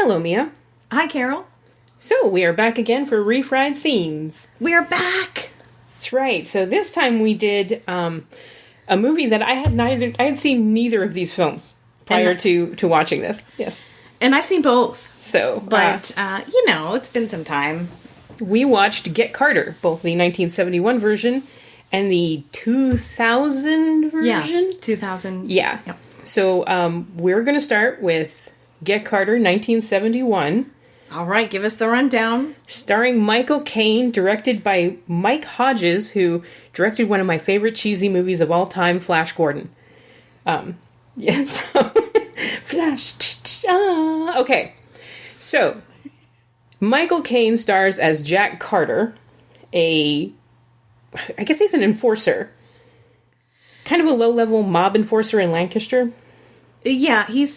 Hello, Mia. Hi, Carol. So, we are back again for Refried Scenes. We are back! That's right. So, this time we did a movie that I had seen neither of these films prior to watching this. Yes. And I've seen both. So, but, it's been some time. We watched Get Carter, both the 1971 version and the 2000 version? Yeah, 2000. Yeah. Yep. So, we're going to start with Get Carter, 1971. All right, give us the rundown. Starring Michael Caine, directed by Mike Hodges, who directed one of my favorite cheesy movies of all time, Flash Gordon. Yes. Flash. Okay. So, Michael Caine stars as Jack Carter, I guess he's an enforcer. Kind of a low-level mob enforcer in Lancaster. Yeah, he's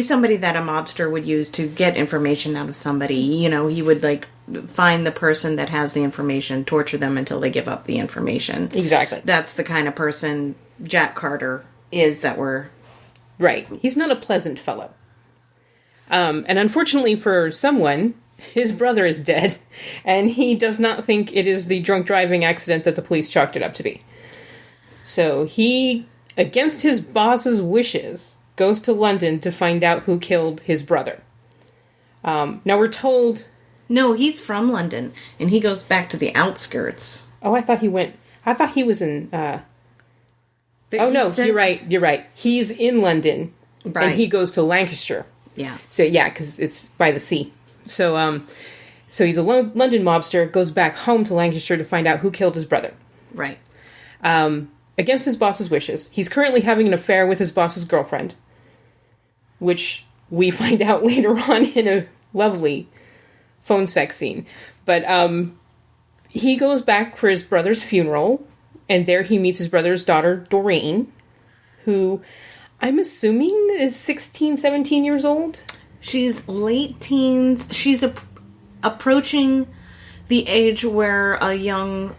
somebody that a mobster would use to get information out of somebody. You know, he would, find the person that has the information, torture them until they give up the information. Exactly. That's the kind of person Jack Carter is that we're... Right. He's not a pleasant fellow. And unfortunately for someone, his brother is dead, and he does not think it is the drunk driving accident that the police chalked it up to be. So he, against his boss's wishes, goes to London to find out who killed his brother. Now we're told... No, he's from London, and he goes back to the outskirts. Oh, I thought he was in... You're right. He's in London, right. And he goes to Lancaster. Yeah. So, yeah, because it's by the sea. So, so he's a London mobster, goes back home to Lancaster to find out who killed his brother. Right. Against his boss's wishes. He's currently having an affair with his boss's girlfriend, which we find out later on in a lovely phone sex scene. But he goes back for his brother's funeral, and there he meets his brother's daughter, Doreen, who I'm assuming is 16, 17 years old? She's late teens. She's approaching the age where a young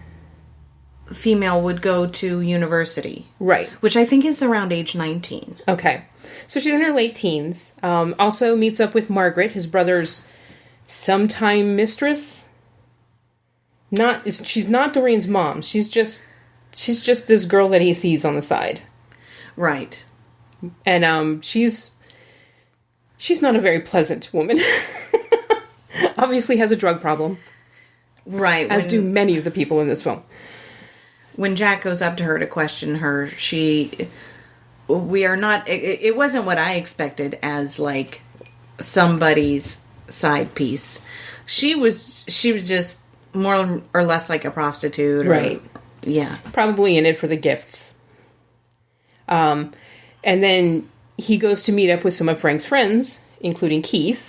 female would go to university. Right. Which I think is around age 19. Okay. So she's in her late teens. Also meets up with Margaret, his brother's sometime mistress. She's not Doreen's mom. She's just this girl that he sees on the side. Right. And she's not a very pleasant woman. Obviously has a drug problem. Right. As do many of the people in this film. When Jack goes up to her to question her, it wasn't what I expected as, somebody's side piece. She was just more or less like a prostitute. Right. Yeah. Probably in it for the gifts. And then he goes to meet up with some of Frank's friends, including Keith.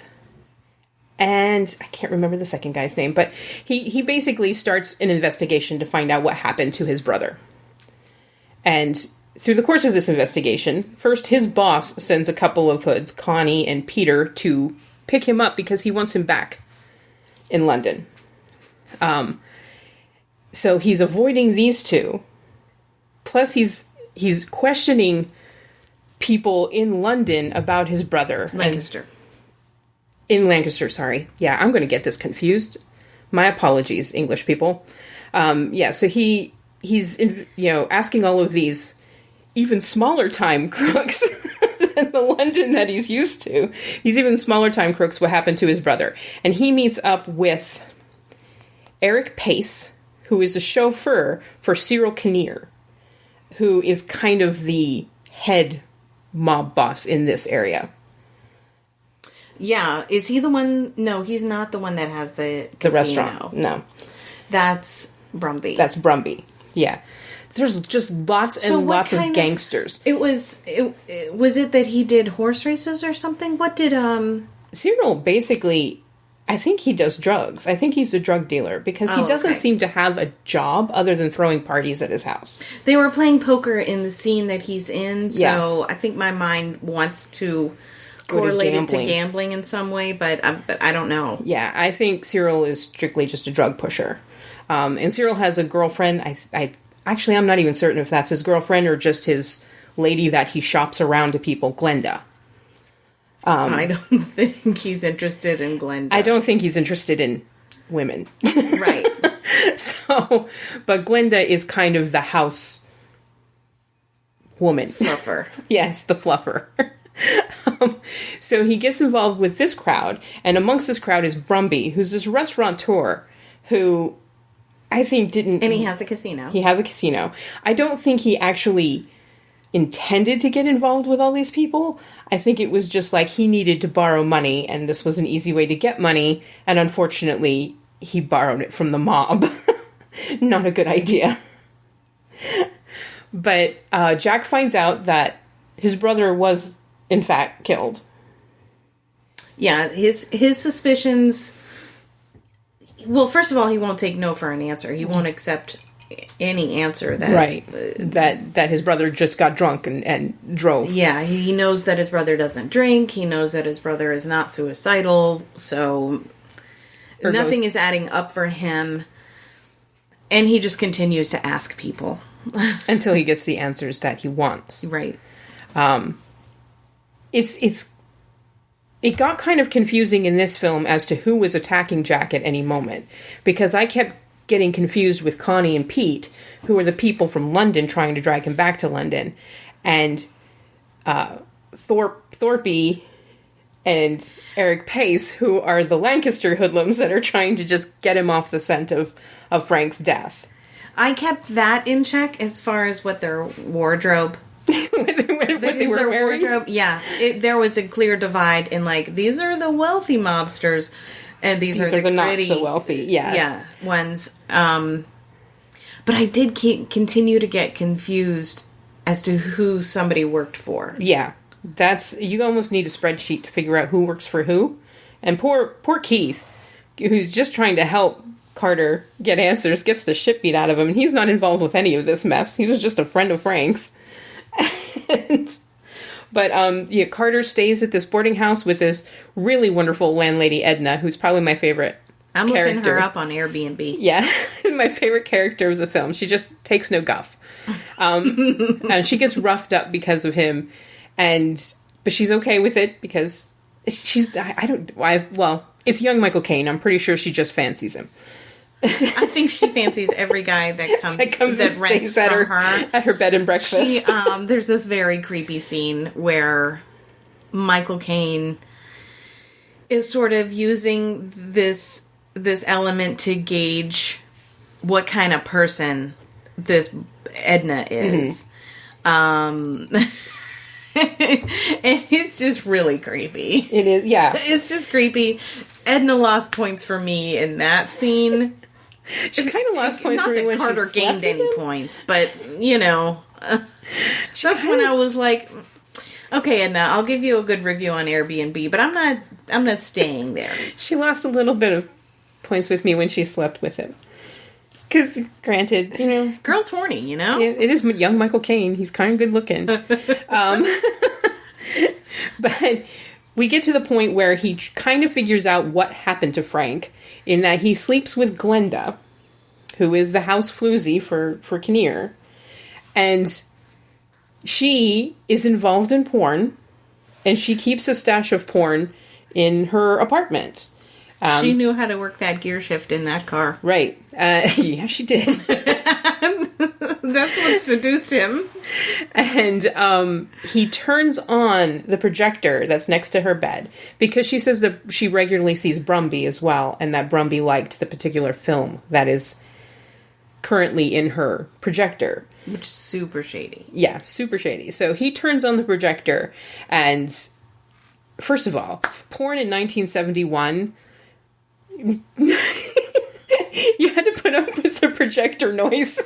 And I can't remember the second guy's name, but he basically starts an investigation to find out what happened to his brother. And through the course of this investigation, first his boss sends a couple of hoods, Connie and Peter, to pick him up because he wants him back in London. So he's avoiding these two. Plus he's questioning people in London about his brother. Lancaster. In Lancaster, sorry. Yeah, I'm going to get this confused. My apologies, English people. So he's asking all of these even smaller time crooks than the London that he's used to. These even smaller time crooks what happened to his brother. And he meets up with Eric Pace, who is the chauffeur for Cyril Kinnear, who is kind of the head mob boss in this area. Yeah. Is he the one? No, he's not the one that has the casino. Restaurant. No. That's Brumby. That's Brumby. Yeah. There's just lots and lots of gangsters. Was it that he did horse races or something? What did, Cyril basically, I think he does drugs. I think he's a drug dealer because he doesn't seem to have a job other than throwing parties at his house. They were playing poker in the scene that he's in, so I think my mind wants to correlate it to gambling in some way, but I don't know. Yeah, I think Cyril is strictly just a drug pusher. And Cyril has a girlfriend. Actually, I'm not even certain if that's his girlfriend or just his lady that he shops around to people, Glenda. I don't think he's interested in Glenda. I don't think he's interested in women. Right. So, but Glenda is kind of the house woman. Fluffer. Yes, the fluffer. So he gets involved with this crowd, and amongst this crowd is Brumby, who's this restaurateur who I think didn't... And he has a casino. He has a casino. I don't think he actually intended to get involved with all these people. I think it was just like he needed to borrow money, and this was an easy way to get money, and unfortunately, he borrowed it from the mob. Not a good idea. But Jack finds out that his brother was, in fact, killed. Yeah, his suspicions... Well, first of all, he won't take no for an answer. He won't accept any answer that... Right. That his brother just got drunk and drove. Yeah, he knows that his brother doesn't drink. He knows that his brother is not suicidal. So nothing is adding up for him. And he just continues to ask people. Until he gets the answers that he wants. Right. It got kind of confusing in this film as to who was attacking Jack at any moment, because I kept getting confused with Connie and Pete, who are the people from London trying to drag him back to London, and Thorpe and Eric Pace, who are the Lancaster hoodlums that are trying to just get him off the scent of Frank's death. I kept that in check as far as what their wardrobe... what they were wearing. Wardrobe, yeah. There was a clear divide in, like, these are the wealthy mobsters, and these are the gritty, not so wealthy, yeah ones. But I did continue to get confused as to who somebody worked for. Yeah, you almost need a spreadsheet to figure out who works for who. And poor Keith, who's just trying to help Carter get answers, gets the shit beat out of him, and he's not involved with any of this mess. He was just a friend of Frank's. But Carter stays at this boarding house with this really wonderful landlady Edna, who's probably my favorite I'm character. looking her up on Airbnb. Yeah, my favorite character of the film. She just takes no guff. And she gets roughed up because of him, but she's okay with it because it's young Michael Caine. I'm pretty sure she just fancies him. I think she fancies every guy that comes that rents at from her at her bed and breakfast. There's this very creepy scene where Michael Caine is sort of using this element to gauge what kind of person this Edna is. Mm-hmm. And it's just really creepy. It is, yeah. It's just creepy. Edna lost points for me in that scene. She kind of lost points for me when Carter she gained any points, but that's when I was like, okay, Edna, I'll give you a good review on Airbnb, but I'm not staying there. She lost a little bit of points with me when she slept with him. Because, granted, girl's horny, It is young Michael Caine. He's kind of good looking. But we get to the point where he kind of figures out what happened to Frank, in that he sleeps with Glenda, who is the house floozy for Kinnear, and she is involved in porn, and she keeps a stash of porn in her apartment. She knew how to work that gear shift in that car. Right. Yeah, she did. That's what seduced him. And he turns on the projector that's next to her bed, because she says that she regularly sees Brumby as well, and that Brumby liked the particular film that is currently in her projector. Which is super shady. Yeah, super shady. So he turns on the projector, and first of all, porn in 1971... you had to put up with the projector noise.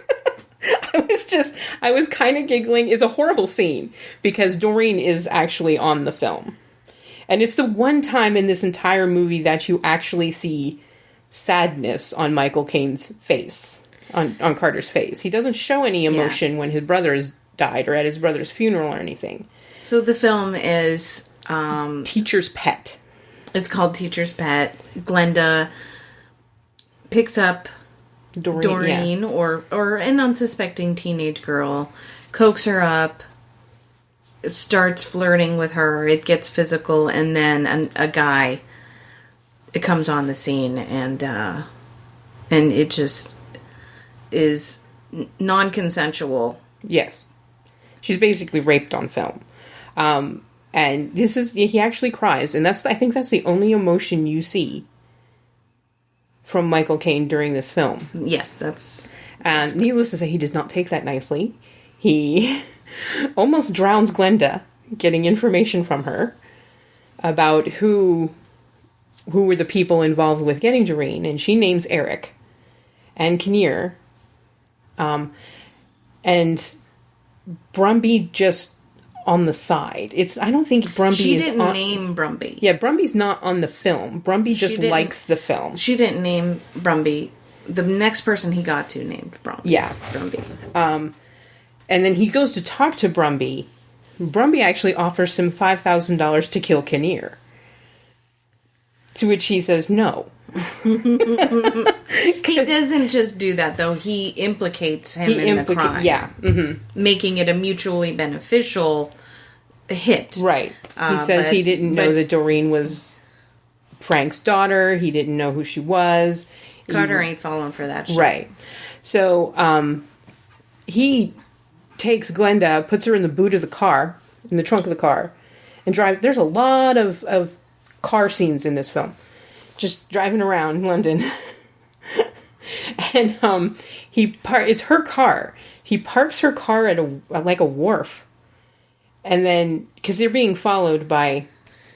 I was kind of giggling. It's a horrible scene because Doreen is actually on the film. And it's the one time in this entire movie that you actually see sadness on Michael Caine's face, on Carter's face. He doesn't show any emotion when his brother has died or at his brother's funeral or anything. So the film is... Teacher's Pet. It's called Teacher's Pet. Glenda picks up Doreen or an unsuspecting teenage girl, coaxes her up, starts flirting with her. It gets physical, and then a guy it comes on the scene, and it just is non-consensual. Yes. She's basically raped on film. And he actually cries, and I think that's the only emotion you see from Michael Caine during this film. Yes, that's... And needless to say, he does not take that nicely. He almost drowns Glenda, getting information from her about who were the people involved with getting Doreen, and she names Eric and Kinnear. And Brumby just on the side. I don't think Brumby She is didn't name Brumby. Yeah, Brumby's not on the film. Brumby just likes the film. She didn't name Brumby. The next person he got to named Brumby. Yeah. Brumby. And then he goes to talk to Brumby. Brumby actually offers him $5,000 to kill Kinnear. To which he says no. He doesn't just do that, though. He implicates him in the crime. Yeah. Mm-hmm. Making it a mutually beneficial hit. Right. He says he didn't know that Doreen was Frank's daughter. He didn't know who she was. Carter ain't falling for that shit. Right. So, he takes Glenda, puts her in the boot of the car, in the trunk of the car, and drives. There's a lot of car scenes in this film. Just driving around London. And it's her car. He parks her car at a wharf. And then, because they're being followed by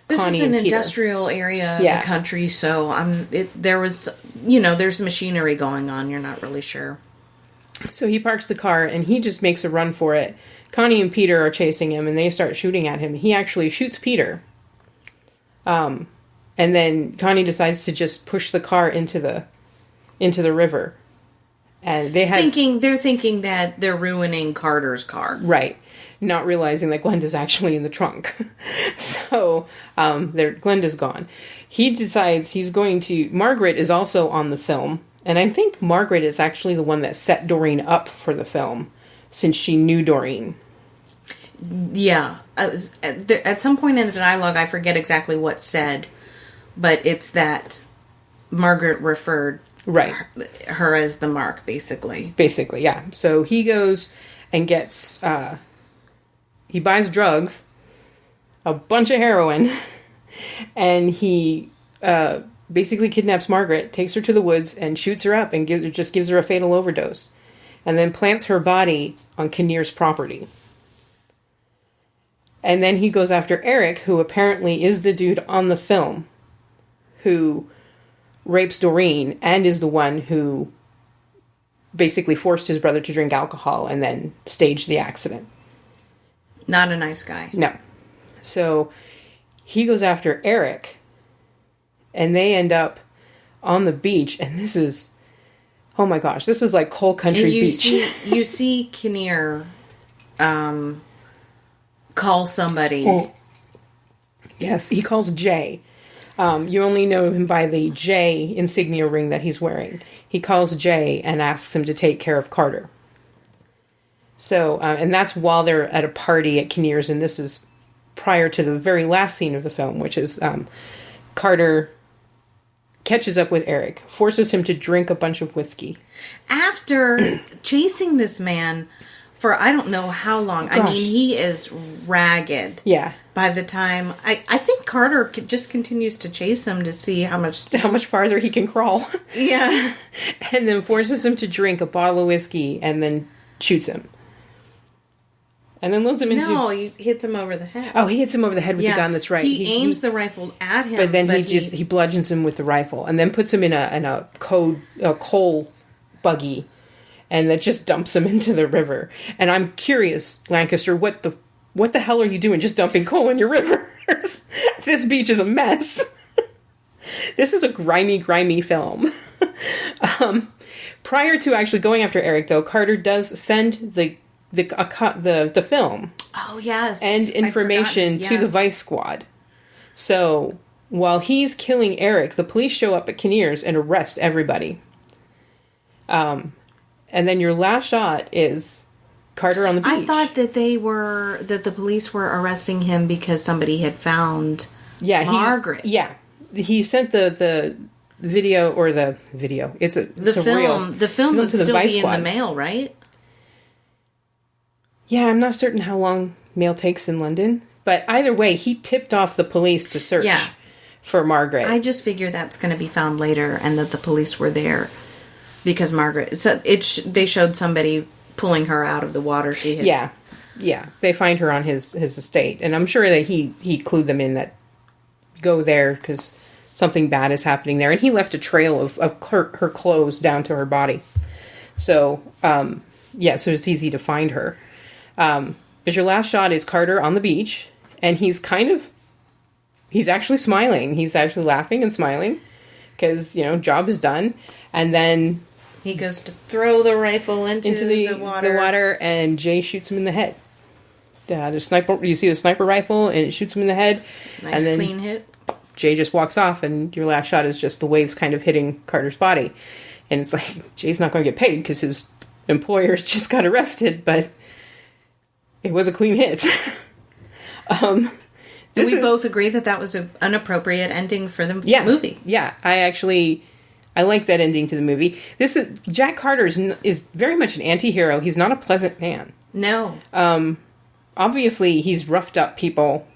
Connie is an and Peter. Industrial area of the country, so there's machinery going on. You're not really sure. So he parks the car, and he just makes a run for it. Connie and Peter are chasing him, and they start shooting at him. He actually shoots Peter. And then Connie decides to just push the car into the river. And they're thinking that they're ruining Carter's car. Right. Not realizing that Glenda's actually in the trunk. So, Glenda's gone. He decides he's going to... Margaret is also on the film. And I think Margaret is actually the one that set Doreen up for the film, since she knew Doreen. Yeah. At some point in the dialogue, I forget exactly what's said, but it's that Margaret referred her as the mark, basically. Basically, yeah. So he goes and gets... he buys drugs, a bunch of heroin, and he basically kidnaps Margaret, takes her to the woods, and shoots her up and gives her a fatal overdose. And then plants her body on Kinnear's property. And then he goes after Eric, who apparently is the dude on the film who rapes Doreen and is the one who basically forced his brother to drink alcohol and then staged the accident. Not a nice guy. No. So he goes after Eric, and they end up on the beach, and this is, oh my gosh, this is like coal country beach. You see Kinnear call somebody. Oh. Yes, he calls Jay. You only know him by the J insignia ring that he's wearing. He calls Jay and asks him to take care of Carter. So, and that's while they're at a party at Kinnear's, and this is prior to the very last scene of the film, which is Carter catches up with Eric, forces him to drink a bunch of whiskey. After chasing this man for I don't know how long. Gosh. I mean, he is ragged. Yeah. By the time... I think Carter just continues to chase him to see how much farther he can crawl. Yeah. And then forces him to drink a bottle of whiskey and then shoots him. And then loads him into... No, he hits him over the head. Oh, he hits him over the head with the gun, that's right. He aims the rifle at him. But then he bludgeons him with the rifle and then puts him in a coal buggy and that just dumps him into the river. And I'm curious, Lancaster, what the hell are you doing just dumping coal in your rivers? This beach is a mess. This is a grimy film. Prior to actually going after Eric, though, Carter does send the film. Oh, yes. And information to the Vice Squad. So, while he's killing Eric, the police show up at Kinnear's and arrest everybody. And then your last shot is Carter on the beach. I thought that the police were arresting him because somebody had found Margaret. He sent the video, or the video. It's a film. The film would still be squad. in the mail, right? Yeah, I'm not certain how long mail takes in London, but either way, he tipped off the police to search for Margaret. I just figure that's going to be found later, and that the police were there because Margaret. So they showed somebody pulling her out of the water. She had. Yeah. They find her on his estate, and I'm sure that he clued them in that go there because something bad is happening there, and he left a trail of her clothes down to her body. So so it's easy to find her. But your last shot is Carter on the beach, and he's actually smiling. He's actually laughing and smiling because, job is done. And then he goes to throw the rifle into the water, and Jay shoots him in the head. You see the sniper rifle, and it shoots him in the head. Nice, and then clean hit. Jay just walks off, and your last shot is just the waves kind of hitting Carter's body. And it's like, Jay's not going to get paid because his employers just got arrested, but it was a clean hit. We both agree that was an inappropriate ending for the movie. Yeah, I like that ending to the movie. Jack Carter is very much an anti-hero. He's not a pleasant man. No. Obviously, he's roughed up people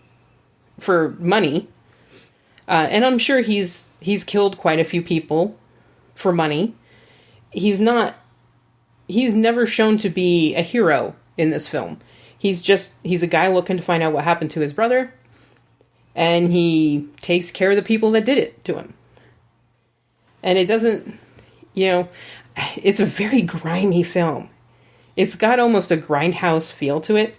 for money. And I'm sure he's killed quite a few people for money. He's never shown to be a hero in this film. He's a guy looking to find out what happened to his brother, and he takes care of the people that did it to him. And it doesn't, it's a very grimy film. It's got almost a grindhouse feel to it.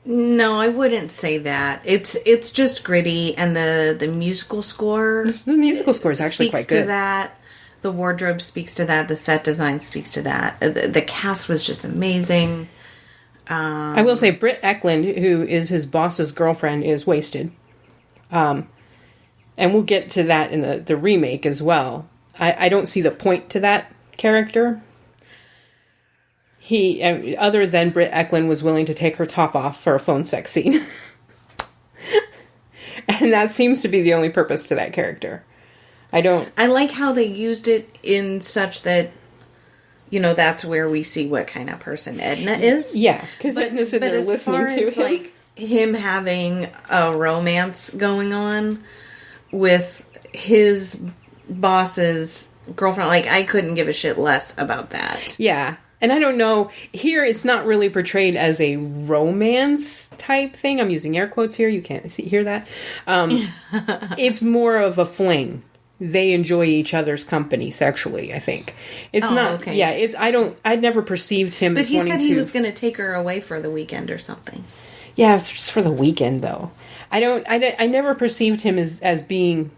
No, I wouldn't say that. It's just gritty, and the musical score. The musical score is actually quite good. Speaks to that. The wardrobe speaks to that. The set design speaks to that. The cast was just amazing. I will say Britt Eklund, who is his boss's girlfriend, is wasted. And we'll get to that in the remake as well. I don't see the point to that character. Other than Britt Eklund was willing to take her top off for a phone sex scene. And that seems to be the only purpose to that character. I like how they used it in such that, that's where we see what kind of person Edna is. Yeah, because Edna's in there listening to him. Like him having a romance going on with his boss's girlfriend, like I couldn't give a shit less about that. Yeah. And I don't know, here it's not really portrayed as a romance type thing. I'm using air quotes here. You can't hear that. It's more of a fling. They enjoy each other's company sexually, I think. It's not, okay. Yeah, I'd never perceived him as wanting to. But he said he was going to take her away for the weekend or something. Yeah, it's just for the weekend, though. I never perceived him as being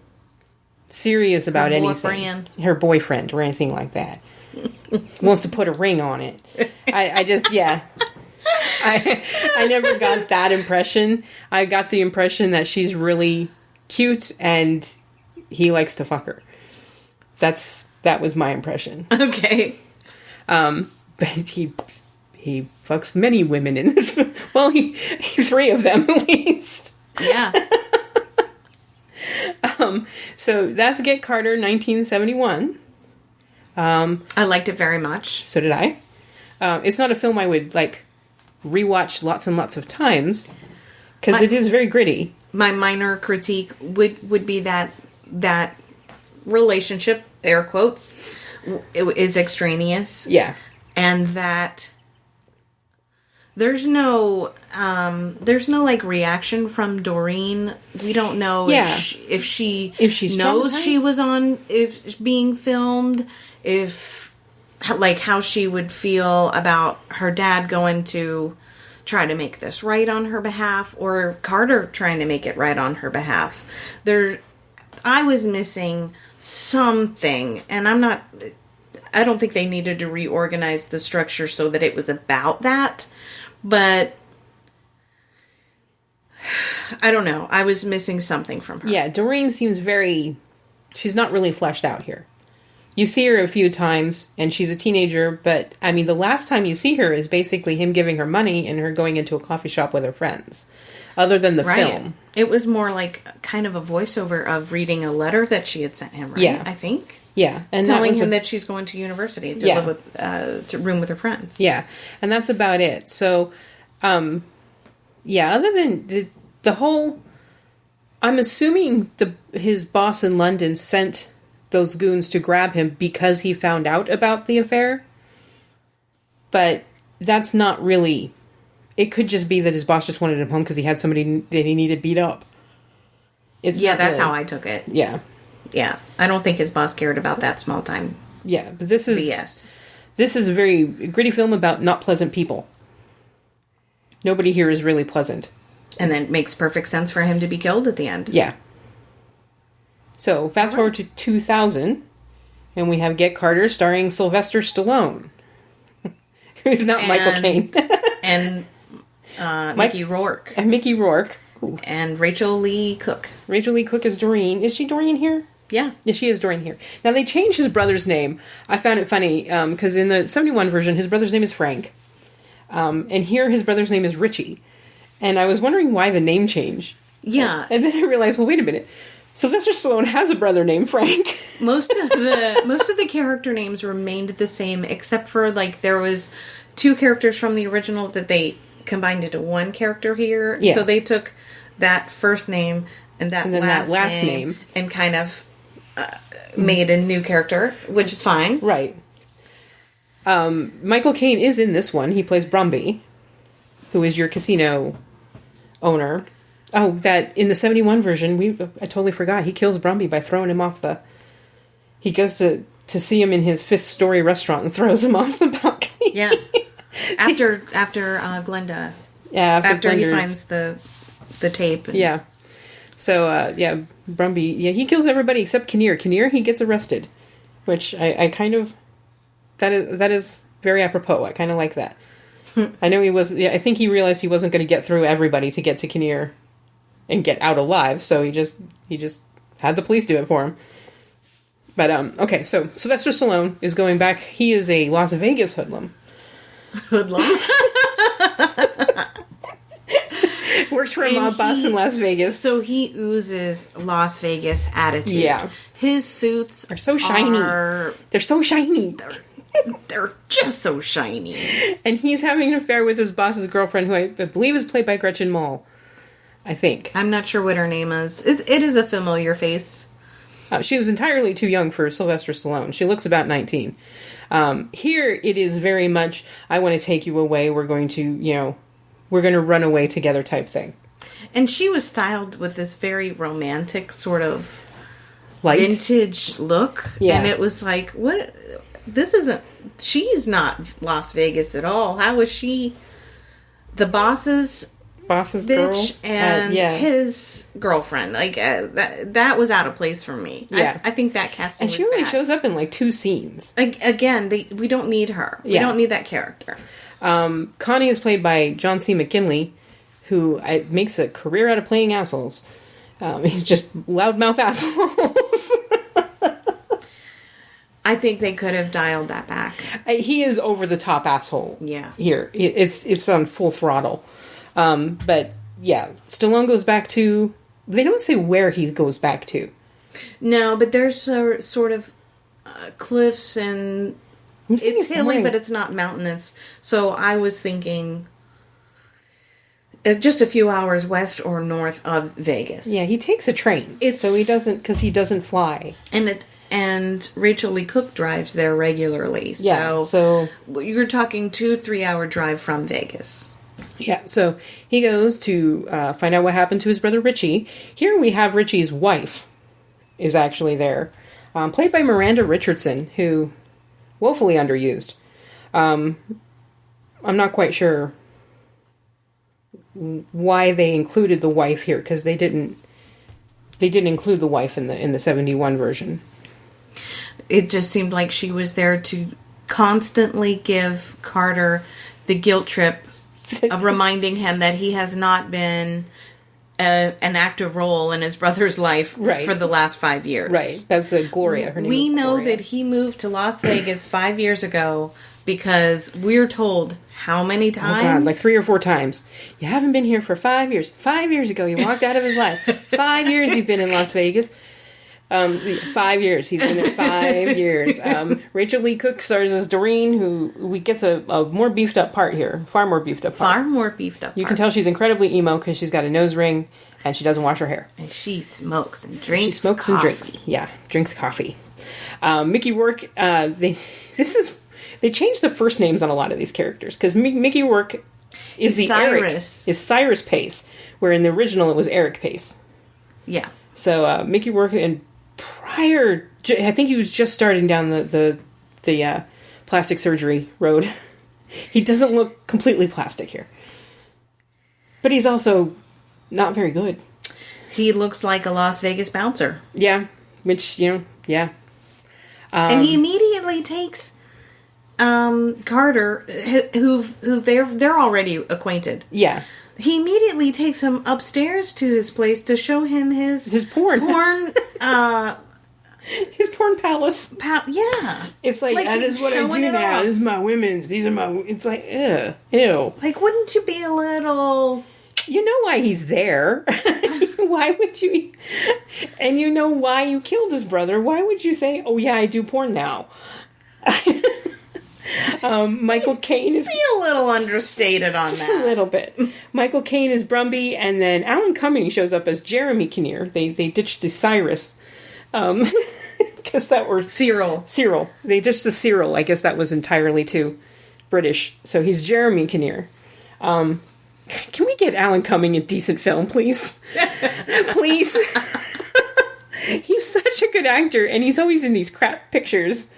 serious about anything. Her boyfriend or anything like that. Wants to put a ring on it. I never got that impression. I got the impression that she's really cute and he likes to fuck her. That was my impression. Okay. But he fucks many women in this. Well, he 3 of them at least. Yeah. So that's Get Carter, 1971. I liked it very much. So did I. It's not a film I would rewatch lots and lots of times because it is very gritty. My minor critique would be that relationship, air quotes, is extraneous. Yeah. And that there's no reaction from Doreen. We don't know if she knows she was being filmed, how she would feel about her dad going to try to make this right on her behalf, or Carter trying to make it right on her behalf. I was missing something, and I don't think they needed to reorganize the structure so that it was about that, but I don't know. I was missing something from her. Yeah, Doreen seems she's not really fleshed out here. You see her a few times, and she's a teenager, but, I mean, the last time you see her is basically him giving her money and her going into a coffee shop with her friends, other than the film. It was more like kind of a voiceover of reading a letter that she had sent him, right? Yeah. I think. Yeah. And telling him that she's going to university to live with, to room with her friends. Yeah. And that's about it. So, other than the whole... I'm assuming his boss in London sent those goons to grab him because he found out about the affair. But that's not really... It could just be that his boss just wanted him home because he had somebody that he needed beat up. That's really how I took it. Yeah. Yeah. I don't think his boss cared about that small time. Yeah, but this is... BS. This is a very gritty film about not pleasant people. Nobody here is really pleasant. And then it makes perfect sense for him to be killed at the end. Yeah. So, fast forward to 2000, and we have Get Carter starring Sylvester Stallone. Who's not Michael Caine. And Mickey Rourke. And Mickey Rourke. Ooh. And Rachel Lee Cook. Rachel Lee Cook is Doreen. Is she Doreen here? Yeah. Yeah, she is Doreen here. Now, they changed his brother's name. I found it funny, because in the 71 version, his brother's name is Frank. And here, his brother's name is Richie. And I was wondering why the name change. Yeah. And then I realized, well, wait a minute. Sylvester Stallone has a brother named Frank. Most of the character names remained the same, except for, like, there was 2 characters from the original that they combined into one character here. Yeah. So they took that first name and then that last name and kind of made a new character, which is fine. Right. Michael Caine is in this one. He plays Brumby, who is your casino owner. Oh, that in the 71 version, I totally forgot. He kills Brumby by throwing him off the... He goes to see him in his 5th story restaurant and throws him off the balcony. Yeah. After Glenda. Yeah, after Glenda, he finds the tape. Yeah. So, Brumby, he kills everybody except Kinnear. Kinnear, he gets arrested. Which I kind of... That is very apropos. I kind of like that. I know he was... Yeah, I think he realized he wasn't going to get through everybody to get to Kinnear and get out alive, so he just had the police do it for him. But, okay, so Sylvester Stallone is going back. He is a Las Vegas hoodlum. Hoodlum? Works for a mob boss in Las Vegas. So he oozes Las Vegas attitude. Yeah. His suits are so shiny. They're so shiny. They're just so shiny. And he's having an affair with his boss's girlfriend, who I believe is played by Gretchen Mol. I think. I'm not sure what her name is. It is a familiar face. She was entirely too young for Sylvester Stallone. She looks about 19. Here, it is very much, I want to take you away. We're going to, we're going to run away together type thing. And she was styled with this very romantic sort of light vintage look. Yeah. And it was like, what? This isn't, she's not Las Vegas at all. How is she the boss's bitch girl and his girlfriend? Like, that was out of place for me. Yeah. I think that casting and she only shows up in like 2 scenes. Again, we don't need her. We don't need that character. Connie is played by John C. McKinley, who makes a career out of playing assholes. He's just loudmouth assholes. I think they could have dialed that back. He is over the top asshole. Yeah. Here, it's on full throttle. But yeah, Stallone goes back to. They don't say where he goes back to. No, but there's sort of cliffs and it's hilly, but it's not mountainous. So I was thinking just a few hours west or north of Vegas. Yeah, he takes a train, so he doesn't fly. And Rachel Lee Cook drives there regularly. So you're talking 2-3 hour drive from Vegas. Yeah, so he goes to find out what happened to his brother Richie. Here we have Richie's wife is actually there, played by Miranda Richardson, who woefully underused. I'm not quite sure why they included the wife here, because they didn't include the wife in the 71 version. It just seemed like she was there to constantly give Carter the guilt trip of reminding him that he has not been an active role in his brother's life for the last 5 years. Right. That's Gloria. Her name We is know Gloria. that he moved to Las Vegas 5 years ago because we're told how many times? Oh, God, like 3 or 4 times. You haven't been here for 5 years. 5 years ago, you walked out of his life. 5 years you've been in Las Vegas. 5 years. He's been there 5 years. Rachel Lee Cook stars as Doreen, who gets a more beefed up part here. Far more beefed up part. Far more beefed up You can tell she's incredibly emo because she's got a nose ring and she doesn't wash her hair. And she smokes and drinks She smokes coffee. and drinks. Yeah, drinks coffee. Mickey Rourke, they changed the first names on a lot of these characters because Mickey Rourke is Cyrus Pace, where in the original it was Eric Pace. Yeah. So Mickey Rourke, and prior, I think he was just starting down the plastic surgery road. He doesn't look completely plastic here, but he's also not very good. He looks like a Las Vegas bouncer. Yeah, which yeah. And he immediately takes Carter, who they're already acquainted. Yeah. He immediately takes him upstairs to his place to show him his porn. His porn palace. Yeah. It's like that is what I do now. This is my women's. These are my... It's like, ew. Like, wouldn't you be a little... You know why he's there. Why would you... And you know why you killed his brother. Why would you say, oh yeah, I do porn now? Michael Caine is... Be a little understated on just that. Just a little bit. Michael Caine is Brumby, and then Alan Cumming shows up as Jeremy Kinnear. They ditched the Cyrus. Because that were... Cyril. They ditched the Cyril. I guess that was entirely too British. So he's Jeremy Kinnear. Can we get Alan Cumming a decent film, please? Please. He's such a good actor, and he's always in these crap pictures.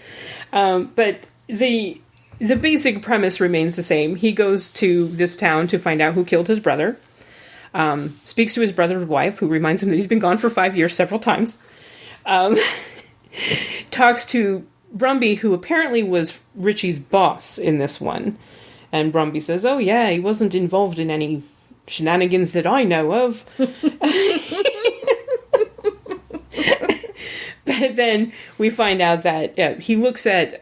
But the basic premise remains the same. He goes to this town to find out who killed his brother. Speaks to his brother's wife, who reminds him that he's been gone for 5 years several times. Talks to Brumby, who apparently was Richie's boss in this one. And Brumby says, oh yeah, he wasn't involved in any shenanigans that I know of. But then we find out that he looks at...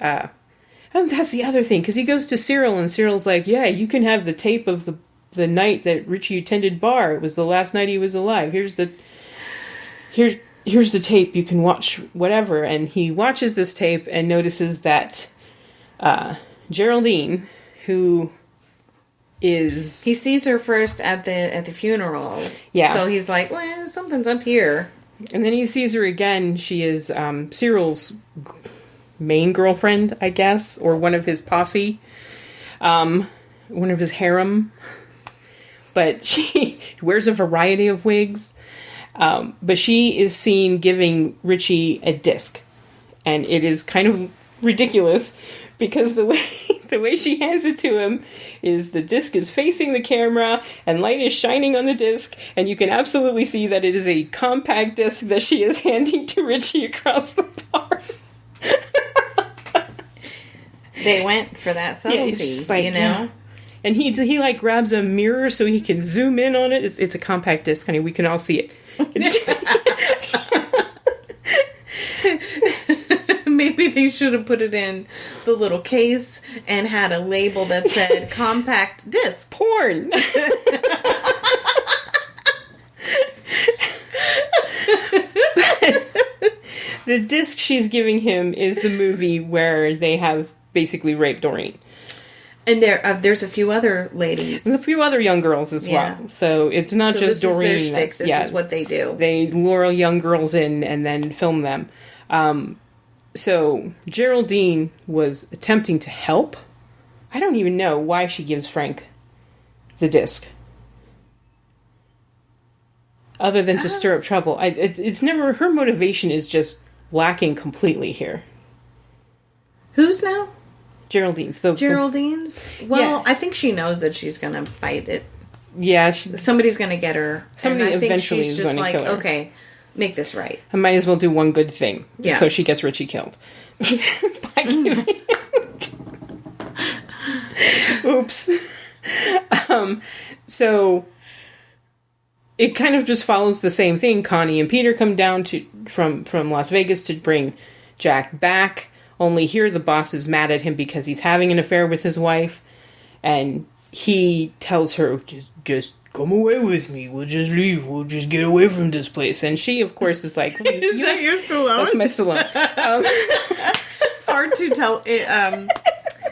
oh, that's the other thing, because he goes to Cyril, and Cyril's like, yeah, you can have the tape of the night that Richie attended bar. It was the last night he was alive. Here's the tape. You can watch whatever. And he watches this tape and notices that Geraldine... who is... He sees her first at the funeral. Yeah. So he's like, well, something's up here. And then he sees her again. She is Cyril's main girlfriend, I guess, or one of his posse. One of his harem. But she wears a variety of wigs. But she is seen giving Richie a disc. And it is kind of ridiculous because the way she hands it to him is the disc is facing the camera and light is shining on the disc, and you can absolutely see that it is a compact disc that she is handing to Richie across the bar. They went for that subtlety, like, you know? Yeah. And he like grabs a mirror so he can zoom in on it. It's a compact disc, honey. We can all see it. Maybe they should have put it in the little case and had a label that said compact disc. Porn. The disc she's giving him is the movie where they have basically raped Doreen. And there's a few other ladies. And a few other young girls as well. So it's not just Doreen. This is their shtick. This is what they do. They lure young girls in and then film them. So Geraldine was attempting to help. I don't even know why she gives Frank the disc. Other than to stir up trouble. It's never... Her motivation is just lacking completely here. Whose now? Geraldine's. Geraldine's? Well, yeah. I think she knows that she's going to bite it. Yeah. Somebody's going to get her. Somebody and I eventually think she's is just going to kill her. Okay, make this right. I might as well do one good thing. Yeah. So she gets Richie killed. By giving it. Oops. So it kind of just follows the same thing. Connie and Peter come down from Las Vegas to bring Jack back. Only here the boss is mad at him because he's having an affair with his wife. And he tells her, just come away with me. We'll just leave. We'll just get away from this place. And she, of course, is like... Is that your Stallone? That's my Stallone. Hard to tell...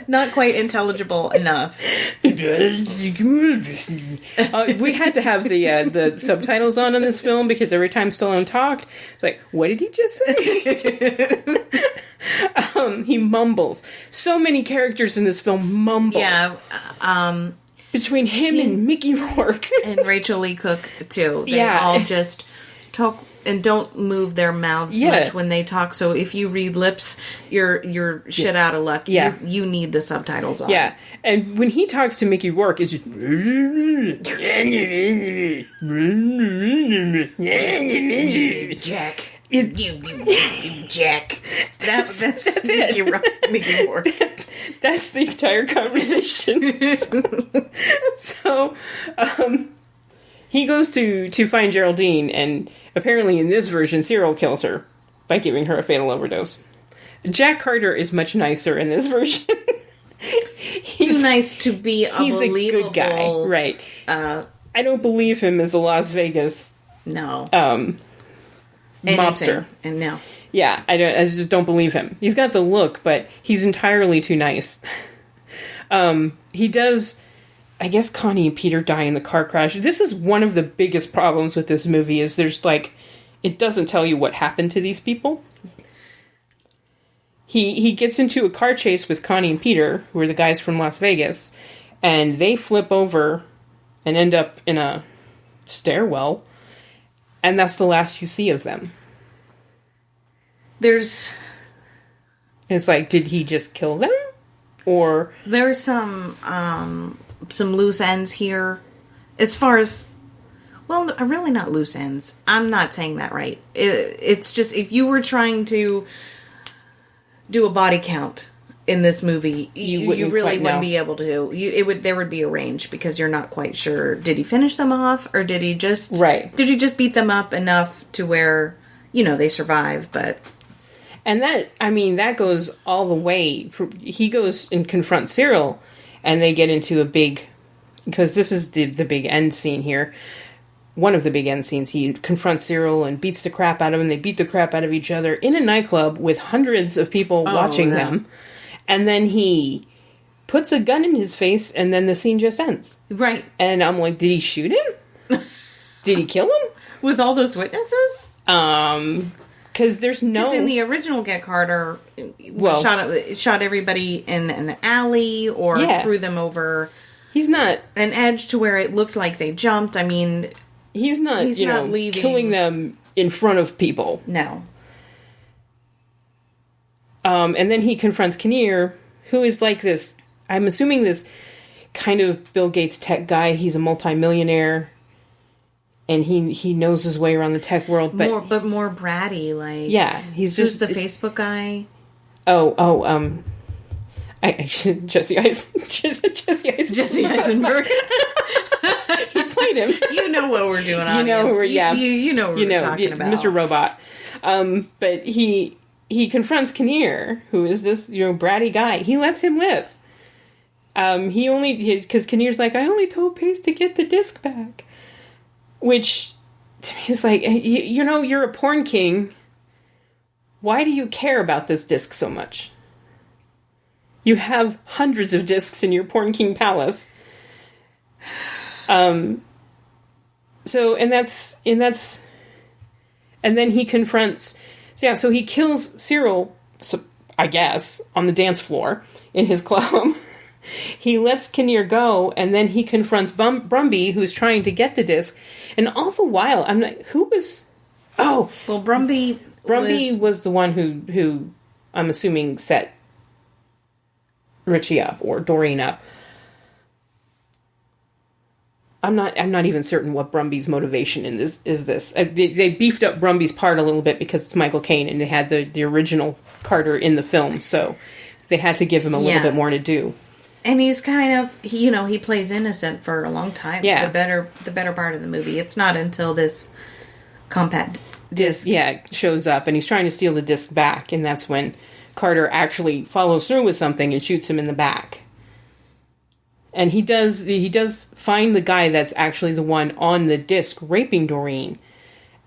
not quite intelligible enough. We had to have the subtitles on in this film because every time Stallone talked, it's like, what did he just say? He mumbles. So many characters in this film mumble. Yeah. Between him and Mickey Rourke. And Rachel Lee Cook, too. They Yeah. all just talk... And don't move their mouths much when they talk. So if you read lips, you're shit out of luck. Yeah. You need the subtitles on. Yeah. And when he talks to Mickey Rourke, it's just... Jack. You Jack. That's it. Mickey Rourke. That's the entire conversation. So, he goes to find Geraldine, and apparently in this version, Cyril kills her by giving her a fatal overdose. Jack Carter is much nicer in this version. He's too nice to be a he's believable... a good guy, right. I don't believe him as a Las Vegas mobster. And no. Yeah, I just don't believe him. He's got the look, but he's entirely too nice. He does... I guess Connie and Peter die in the car crash. This is one of the biggest problems with this movie is there's it doesn't tell you what happened to these people. He gets into a car chase with Connie and Peter, who are the guys from Las Vegas, and they flip over and end up in a stairwell, and that's the last you see of them. It's like, did he just kill them? Or... There's some loose ends here. As far as... Well, really not loose ends. I'm not saying that right. It's just, if you were trying to do a body count in this movie, you really wouldn't be able to. There would be a range, because you're not quite sure. Did he finish them off, or did he just... Right. Did he just beat them up enough to where, they survive, but... And that goes all the way. He goes and confronts Cyril, and they get into a big... Because this is the big end scene here. One of the big end scenes. He confronts Cyril and beats the crap out of him. They beat the crap out of each other in a nightclub with hundreds of people watching them. And then he puts a gun in his face, and then the scene just ends. Right. And I'm like, did he shoot him? Did he kill him? With all those witnesses? Because there's no... Because in the original Get Carter, shot everybody in an alley or threw them over... He's not... An edge to where it looked like they jumped. I mean... He's not leaving. Killing them in front of people. No. And then he confronts Kinnear, who is like this... I'm assuming this kind of Bill Gates tech guy. He's a multimillionaire. And he knows his way around the tech world. But more bratty, like... Yeah, he's just... Who's the Facebook guy? Jesse Eisenberg. He played him. You know what we're doing, audience. You know who we're talking about. Mr. Robot. But he confronts Kinnear, who is this bratty guy. He lets him live. Because Kinnear's like, I only told Pace to get the disc back. Which, to me, is like, you're a porn king. Why do you care about this disc so much? You have hundreds of discs in your Porn King palace. And then he confronts... So he kills Cyril, I guess, on the dance floor in his club. He lets Kinnear go, and then he confronts Brumby, who's trying to get the disc. And all the while, I'm like, who was... Oh! Well, Brumby was the one who I'm assuming set Richie up, or Doreen up. I'm not even certain what Brumby's motivation in this is. They beefed up Brumby's part a little bit because it's Michael Caine, and they had the original Carter in the film, so they had to give him a little bit more to do. And he's kind of, he plays innocent for a long time. Yeah. The better part of the movie. It's not until this compact disc. Yeah, shows up, and he's trying to steal the disc back, and that's when Carter actually follows through with something and shoots him in the back. And he does find the guy that's actually the one on the disc raping Doreen,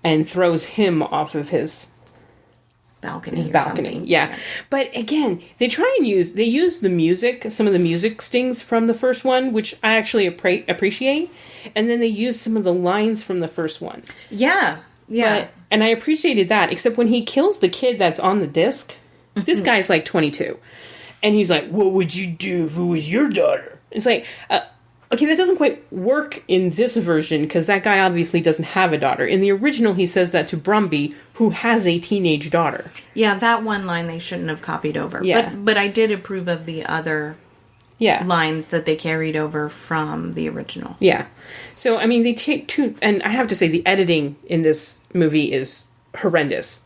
and throws him off of his balcony. Yeah. But again, they use the music, some of the music stings from the first one, which I actually appreciate, and then they use some of the lines from the first one. Yeah. And I appreciated that, except when he kills the kid that's on the disc, this guy's like 22. And he's like, "What would you do if it was your daughter?" It's like, okay, that doesn't quite work in this version, because that guy obviously doesn't have a daughter. In the original, he says that to Brumby, who has a teenage daughter. Yeah, that one line they shouldn't have copied over. Yeah. But I did approve of the other lines that they carried over from the original. Yeah. So, I mean, they take two... And I have to say, the editing in this movie is horrendous.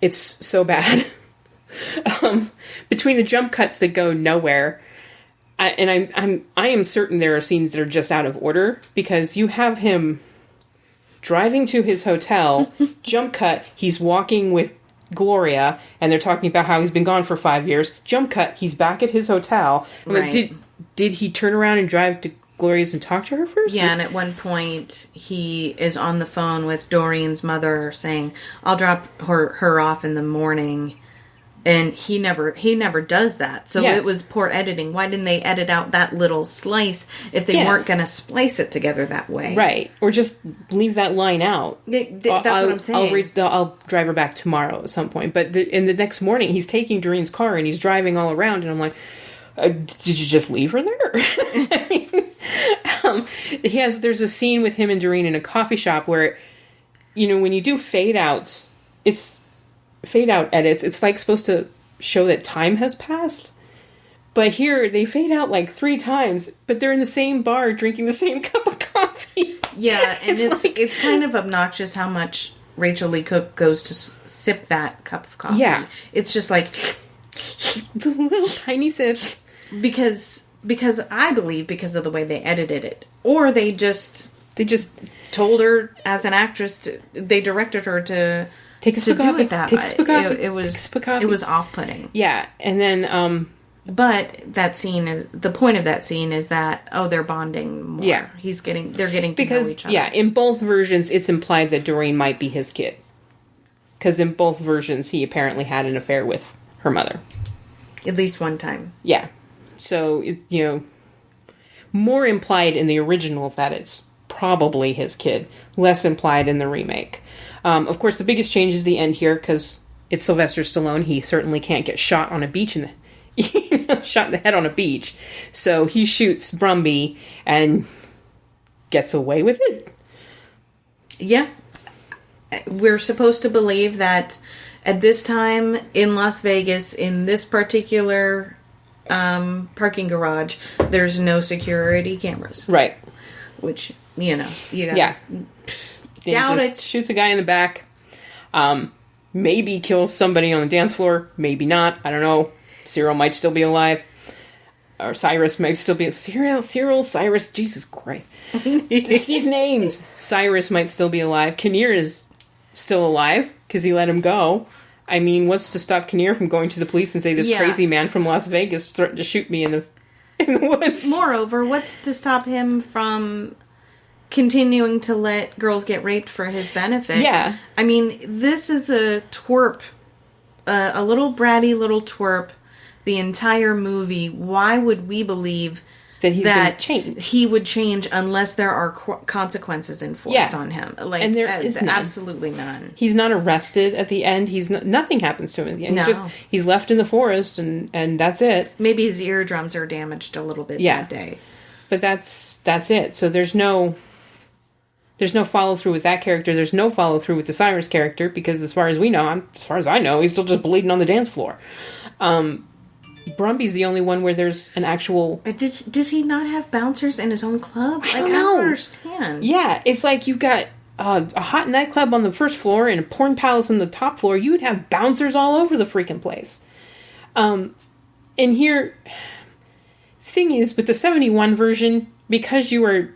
It's so bad. Between the jump cuts that go nowhere... I am certain there are scenes that are just out of order, because you have him driving to his hotel, jump cut, he's walking with Gloria, and they're talking about how he's been gone for 5 years. Jump cut, he's back at his hotel. Right. Like, did he turn around and drive to Gloria's and talk to her first? Yeah, and at one point he is on the phone with Doreen's mother saying, "I'll drop her off in the morning." And he never does that. So it was poor editing. Why didn't they edit out that little slice if they weren't going to splice it together that way? Right. Or just leave that line out. That's what I'm saying. I'll drive her back tomorrow at some point. But in the next morning, he's taking Doreen's car and he's driving all around. And I'm like, did you just leave her there? I mean, there's a scene with him and Doreen in a coffee shop where, when you do fade outs, fade out edits, it's like supposed to show that time has passed, but here they fade out like 3 times, but they're in the same bar drinking the same cup of coffee. Yeah, and it's kind of obnoxious how much Rachel Lee Cook goes to sip that cup of coffee. Yeah, it's just like the little tiny sip, because I believe because of the way they edited it, or they just told her as an actress they directed her to take a sip of that. It was off-putting. Yeah, and then but the point of that scene is that they're bonding more. Yeah, they're getting to know each other. Yeah, in both versions it's implied that Doreen might be his kid, because in both versions he apparently had an affair with her mother at least one time. Yeah, so it's more implied in the original that it's probably his kid, less implied in the remake. Of course, the biggest change is the end here, because it's Sylvester Stallone. He certainly can't get shot on a beach shot in the head on a beach. So he shoots Brumby and gets away with it. Yeah. We're supposed to believe that at this time in Las Vegas, in this particular parking garage, there's no security cameras. Right. Which, you guys... Yeah. Doubt it. Shoots a guy in the back. Maybe kills somebody on the dance floor. Maybe not. I don't know. Cyril might still be alive. Or Cyrus might still be... Cyril, Cyrus. Jesus Christ. These names. Cyrus might still be alive. Kinnear is still alive because he let him go. I mean, what's to stop Kinnear from going to the police and say, this crazy man from Las Vegas threatened to shoot me in the woods? Moreover, what's to stop him from... continuing to let girls get raped for his benefit? Yeah. I mean, this is a twerp. A little bratty little twerp the entire movie. Why would we believe that he would change unless there are consequences enforced on him? Like, and there is none. Absolutely none. He's not arrested at the end. Nothing happens to him at the end. No. He's left in the forest, and that's it. Maybe his eardrums are damaged a little bit that day. But that's it. So there's no follow-through with that character. There's no follow-through with the Cyrus character, because as far as I know, he's still just bleeding on the dance floor. Brumby's the only one where there's an actual... Does he not have bouncers in his own club? I don't know. I don't understand. Yeah, it's like you've got a hot nightclub on the first floor and a porn palace on the top floor. You would have bouncers all over the freaking place. And here... thing is, with the 71 version, because you are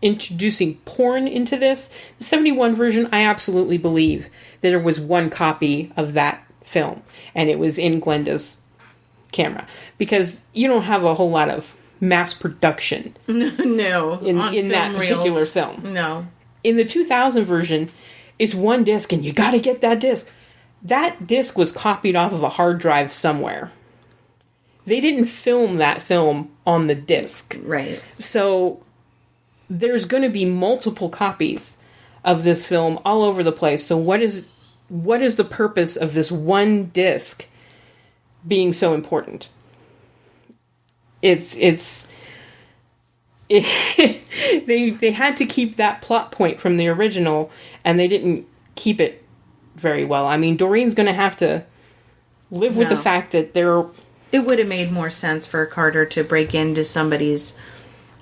introducing porn into this, the 71 version, I absolutely believe that there was one copy of that film, and it was in Glenda's camera. Because you don't have a whole lot of mass production No. in that particular film. No. In the 2000 version, it's one disc, and you gotta get that disc. That disc was copied off of a hard drive somewhere. They didn't film that film on the disc. Right. So there's going to be multiple copies of this film all over the place. So what is the purpose of this one disc being so important? They had to keep that plot point from the original, and they didn't keep it very well. I mean, Doreen's going to have to live with the fact that they're... It would have made more sense for Carter to break into somebody's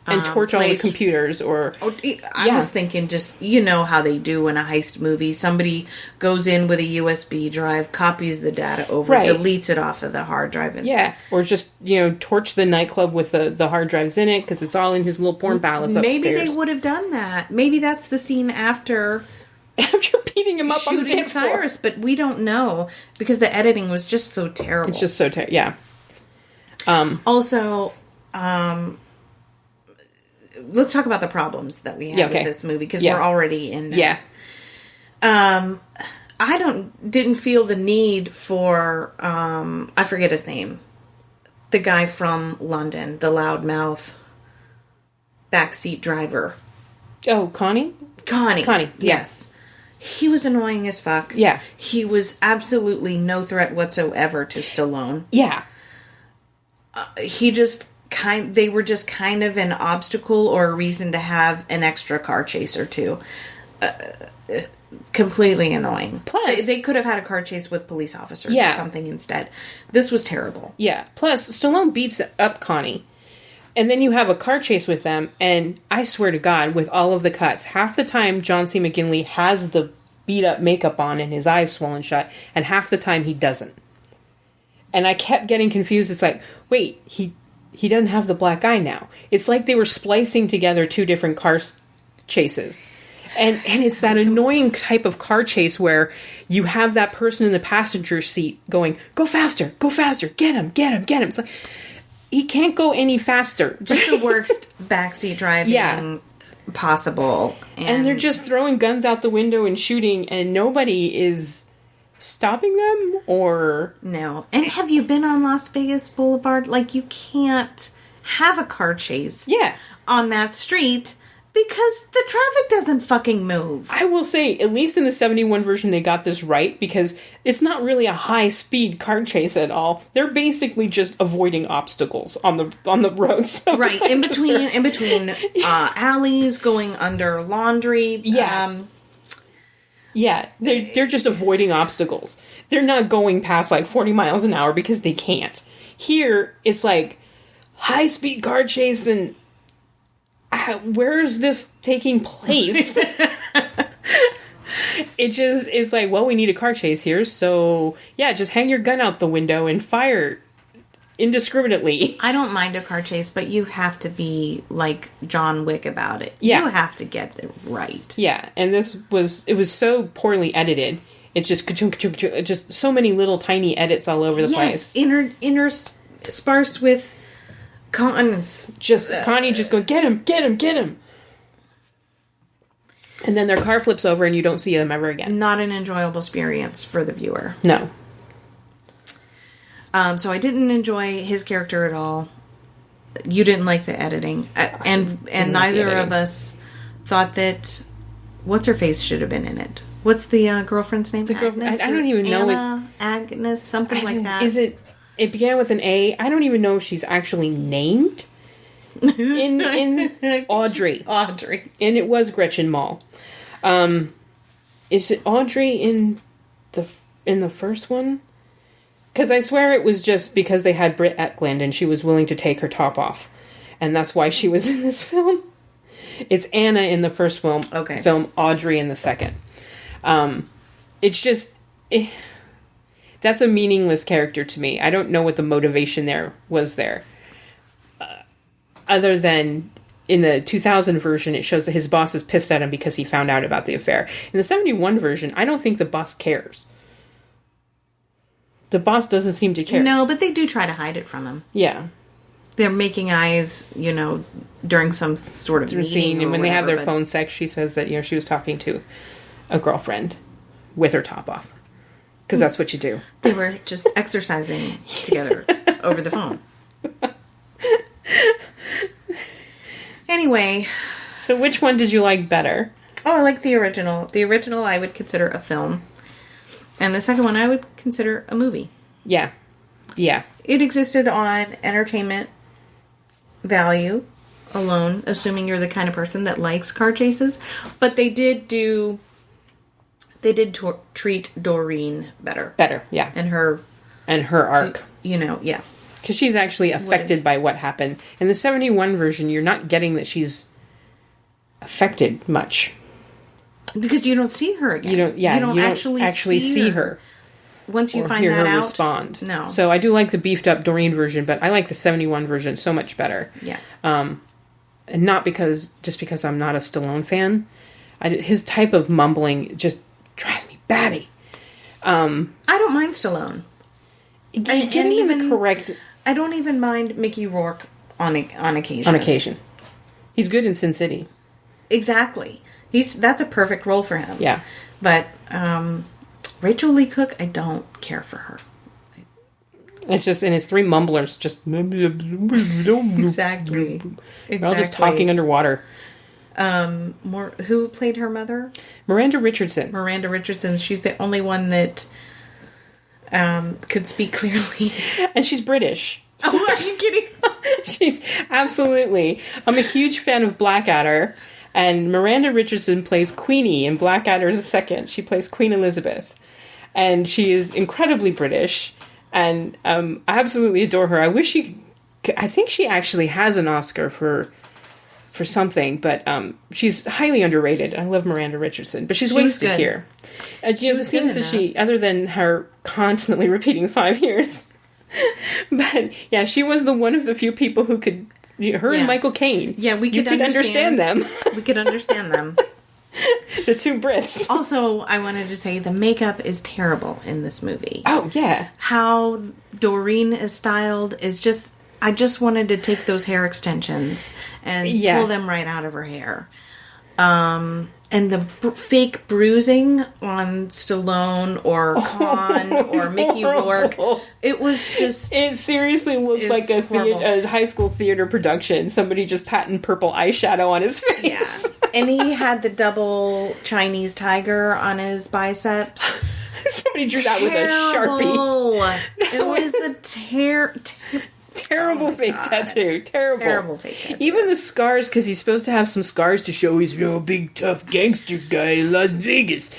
and torch all the computers, or... I was thinking just, you know how they do in a heist movie. Somebody goes in with a USB drive, copies the data over, deletes it off of the hard drive. And or just, torch the nightclub with the hard drives in it, because it's all in his little porn palace upstairs. Maybe they would have done that. Maybe that's the scene after beating him up on the dance floor. Cyrus, but we don't know, because the editing was just so terrible. It's just so terrible, yeah. Also, let's talk about the problems that we have with this movie, because we're already in there. Yeah. I didn't feel the need for, I forget his name, the guy from London, the loudmouth backseat driver. Oh, Connie, yes. He was annoying as fuck. Yeah. He was absolutely no threat whatsoever to Stallone. Yeah. They were just kind of an obstacle or a reason to have an extra car chase or two. Completely annoying. Plus, they could have had a car chase with police officers or something instead. This was terrible. Yeah. Plus, Stallone beats up Connie. And then you have a car chase with them, and I swear to God, with all of the cuts, half the time John C. McGinley has the beat-up makeup on and his eyes swollen shut, and half the time he doesn't. And I kept getting confused. It's like, wait, he doesn't have the black eye now. It's like they were splicing together two different car chases. And it's that annoying type of car chase where you have that person in the passenger seat going, go faster, get him. It's like, he can't go any faster. Just the worst backseat driving possible. And they're just throwing guns out the window and shooting, and nobody is stopping them, or... No. And have you been on Las Vegas Boulevard? Like, you can't have a car chase on that street because the traffic doesn't fucking move. I will say, at least in the 71 version, they got this right, because it's not really a high-speed car chase at all. They're basically just avoiding obstacles on the roads. Right, in between alleys, going under laundry. They're just avoiding obstacles. They're not going past like 40 miles an hour because they can't. Here, it's like high-speed car chase, and where is this taking place? It's like, well, we need a car chase here, so just hang your gun out the window and fire indiscriminately. I don't mind a car chase, but you have to be like John Wick about it. Yeah. You have to get it right. Yeah, and it was so poorly edited. It's just so many little tiny edits all over the place. Interspersed with comments. Just Connie just going, get him. And then their car flips over and you don't see them ever again. Not an enjoyable experience for the viewer. No. So I didn't enjoy his character at all. You didn't like the editing. And neither of us thought that what's-her-face should have been in it. What's the girlfriend's name? Agnes, I don't even know. Agnes, something like that. Is it... It began with an A. I don't even know if she's actually named in Audrey. Audrey. And it was Gretchen Mol. Is it Audrey in the first one? Because I swear it was just because they had Britt Eklund and she was willing to take her top off. And that's why she was in this film. It's Anna in the first film. Okay. Film, Audrey in the second. It's just... that's a meaningless character to me. I don't know what the motivation was there. other than in the 2000 version, it shows that his boss is pissed at him because he found out about the affair. In the 71 version, I don't think the boss cares. The boss doesn't seem to care. No, but they do try to hide it from him. Yeah. They're making eyes, during some sort of scene, and when they have their phone sex, she says that she was talking to a girlfriend with her top off, because that's what you do. They were just exercising together over the phone. Anyway, so which one did you like better? Oh, I like the original. The original I would consider a film, and the second one I would consider a movie. Yeah. It existed on entertainment value alone, assuming you're the kind of person that likes car chases. But they did treat Doreen better. Better, yeah. And her arc. Yeah. Because she's actually affected by what happened. In the 71 version, you're not getting that she's affected much. Because you don't see her again. You don't actually see her. Once you find hear that her out, respond. No. So I do like the beefed up Doreen version, but I like the 71 version so much better. Yeah. And not because I'm not a Stallone fan. His type of mumbling just drives me batty. I don't mind Stallone. I don't even mind Mickey Rourke on occasion. On occasion. He's good in Sin City. Exactly. That's a perfect role for him. Yeah. But Rachel Lee Cook, I don't care for her. It's just, and his three mumblers just... Exactly. They're all just talking underwater. Who played her mother? Miranda Richardson. She's the only one that could speak clearly. And she's British. So are you kidding? She's absolutely... I'm a huge fan of Blackadder. And Miranda Richardson plays Queenie in Blackadder II. She plays Queen Elizabeth. And she is incredibly British. And I absolutely adore her. I think she actually has an Oscar for something. But she's highly underrated. I love Miranda Richardson. But she's wasted here. The scenes that she... Other than her constantly repeating 5 years. But, yeah, she was one of the few people who could... Her and Michael Caine. Yeah, we could understand them. We could understand them. The two Brits. Also, I wanted to say the makeup is terrible in this movie. Oh, yeah. How Doreen is styled is just... I just wanted to take those hair extensions and pull them right out of her hair. And the fake bruising on Stallone or Khan or Mickey Rourke, it was just... It seriously looked like a high school theater production. Somebody just patting purple eyeshadow on his face. Yeah. And he had the double Chinese tiger on his biceps. Somebody drew that with a Sharpie. It was a terrible fake tattoo. Terrible fake tattoo. Even the scars, because he's supposed to have some scars to show he's a big tough gangster guy in Las Vegas.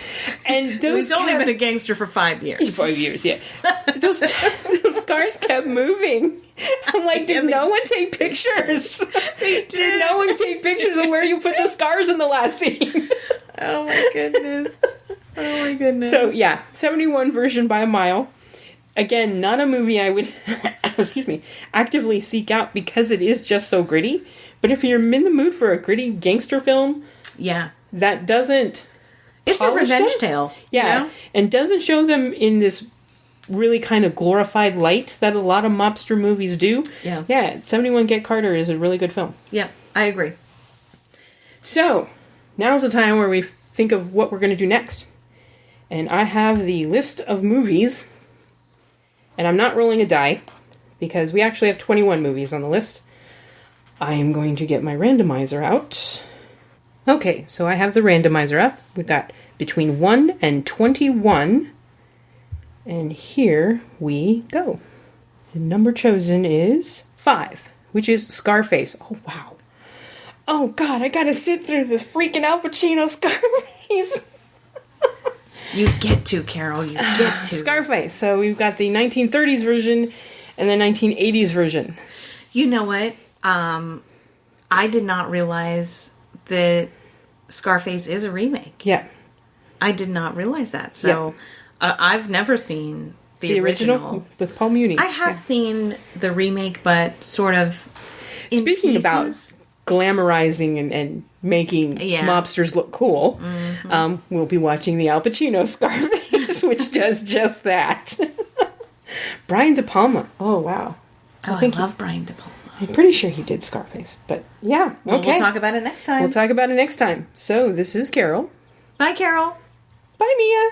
And he's only been a gangster for 5 years. 5 years, yeah. those scars kept moving. I'm like, did no one take pictures? They did. Did no one take pictures of where you put the scars in the last scene? Oh my goodness. So, yeah, 71 version by a mile. Again, not a movie I would, actively seek out because it is just so gritty. But if you're in the mood for a gritty gangster film, that doesn't... It's a revenge tale. Yeah, and doesn't show them in this really kind of glorified light that a lot of mobster movies do. Yeah, 71 Get Carter is a really good film. Yeah, I agree. So, now's the time where we think of what we're going to do next. And I have the list of movies... And I'm not rolling a die, because we actually have 21 movies on the list. I am going to get my randomizer out. Okay, so I have the randomizer up. We've got between 1 and 21. And here we go. The number chosen is 5, which is Scarface. Oh, wow. Oh, God, I gotta sit through this freaking Al Pacino Scarface. You get to, Carol. You get to. Scarface. So we've got the 1930s version and the 1980s version. You know what? I did not realize that Scarface is a remake. Yeah. I did not realize that. So I've never seen the original with Paul Muni. I have seen the remake, but sort of in Speaking about pieces. glamorizing and making mobsters look cool, we'll be watching the Al Pacino Scarface, which does just that. Brian De Palma. Oh, wow. I love Brian De Palma. I'm pretty sure he did Scarface, but yeah, okay. Well, we'll talk about it next time. We'll talk about it next time. So, this is Carol. Bye, Carol. Bye, Mia.